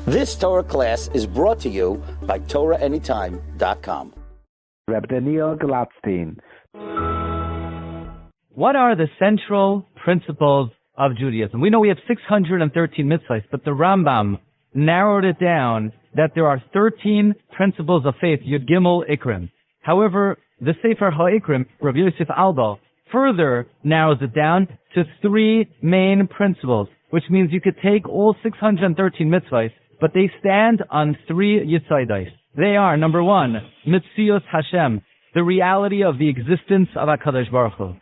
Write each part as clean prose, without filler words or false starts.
This Torah class is brought to you by TorahAnytime.com. Rabbi Glatstein. What are the central principles of Judaism? We know we have 613 mitzvahs, but the Rambam narrowed it down that there are 13 principles of faith, Yud Gimel Ikrim. However, the Sefer HaIkrim, Rabbi Yosef Albo, further narrows it down to 3 main principles, which means you could take all 613 mitzvahs, but they stand on 3 yitzaidos. They are, number 1, Mitzios Hashem, the reality of the existence of HaKadosh Baruch Hu.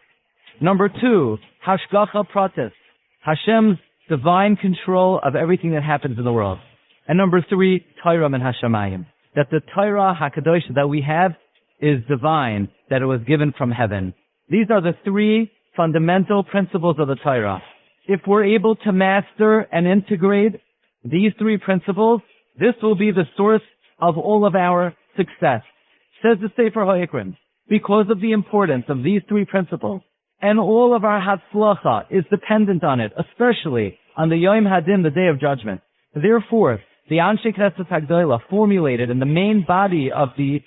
Number 2, Hashgacha Pratis, Hashem's divine control of everything that happens in the world. And number 3, Torah min Hashamayim, that the Torah HaKadosh that we have is divine, that it was given from heaven. These are the 3 fundamental principles of the Torah. If we're able to master and integrate these 3 principles, this will be the source of all of our success. Says the Sefer HaIkrim, because of the importance of these 3 principles, and all of our Hatzlacha is dependent on it, especially on the Yom Hadin, the Day of Judgment. Therefore, the Anshe Knesset Hagdolah formulated in the main body of the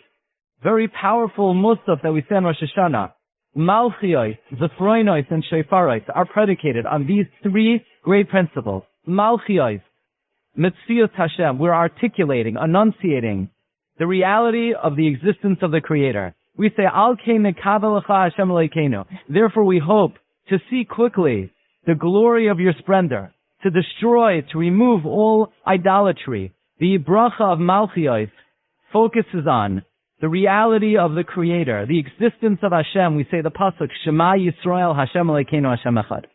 very powerful Musaf that we say on Rosh Hashanah, Malchiyos, Zechronos, and Shofaros are predicated on these 3 great principles. Malchiyos, Mitzios Hashem, we're articulating, enunciating the reality of the existence of the Creator. We say, Al Kei Nekabel Lecha Hashem Elokeinu. Therefore we hope to see quickly the glory of your splendor, to destroy, to remove all idolatry. The bracha of Malchiyos focuses on the reality of the Creator, the existence of Hashem. We say the pasuk, Shema Yisrael Hashem Elokeinu Hashem Echad.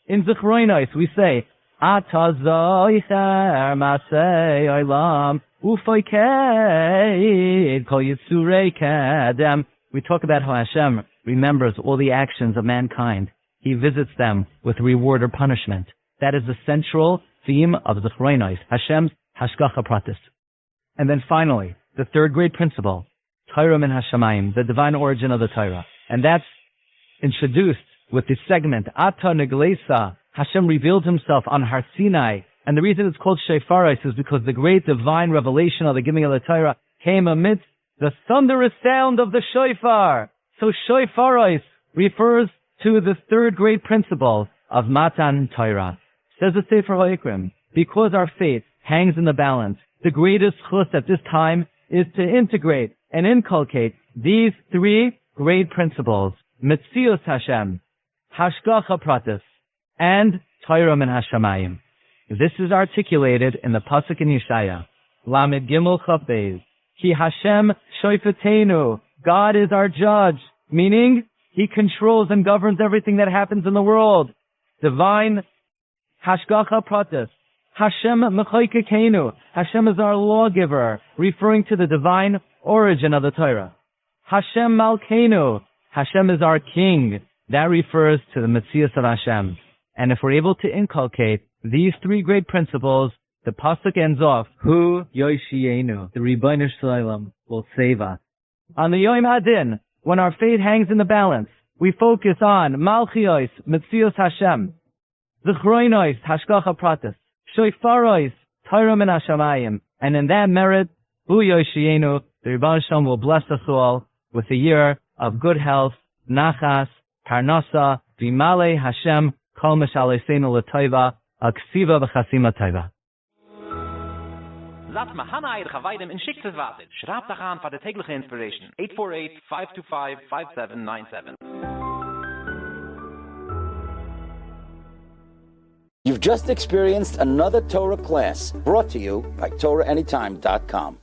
In Zechronos we say, Ata zoicher masei olam ufoikeid kol yitzurei kedem. We talk about how Hashem remembers all the actions of mankind. He visits them with reward or punishment. That is the central theme of Zechronos, Hashem's Hashgacha Pratis. And then finally, the 3rd great principle, Torah min Hashamayim, the divine origin of the Torah. And that's introduced with the segment, Ata Neglesa, Hashem revealed himself on Har Sinai. And the reason it's called Shofaros is because the great divine revelation of the giving of the Torah came amidst the thunderous sound of the shofar. So Shofaros refers to the 3rd great principle of Matan Torah. Says the Sefer HaIkrim, because our faith hangs in the balance, the greatest chus at this time is to integrate and inculcate these 3 great principles, Mitzios Hashem, Hashgacha Pratis, and Torah min Hashamayim. This is articulated in the pasuk in Yeshaya, Lamed Gimel Chaf Beis, Ki Hashem Shofetenu, God is our judge, meaning He controls and governs everything that happens in the world. Divine Hashgacha Pratis, Hashem Mechoykekenu, Hashem is our lawgiver, referring to the divine origin of the Torah. Hashem Malkeinu, Hashem is our king, that refers to the Metzius of Hashem. And if we're able to inculcate these 3 great principles, the pasuk ends off, Hu Yoshienu, the Ribono Shel Olam will save us. On the Yom Hadin, when our faith hangs in the balance, we focus on Malchiyos, Mitzios Hashem, Zechronos, Hashgacha Pratis, Shofaros, Torah min Hashamayim, and in that merit, Hu Yoshienu, the Ribono Shel Olam will bless us all with a year of good health, nachas, parnasa, v'malei Hashem, Kol Mishaleseinu L'Toiva, Aksiva V'Chasima Toiva. Laat me Hannah Eir Chavaydem in Schiktes warten. Schraub doch an für die tägliche Inspiration. 848-525-5797. You've just experienced another Torah class brought to you by TorahAnytime.com.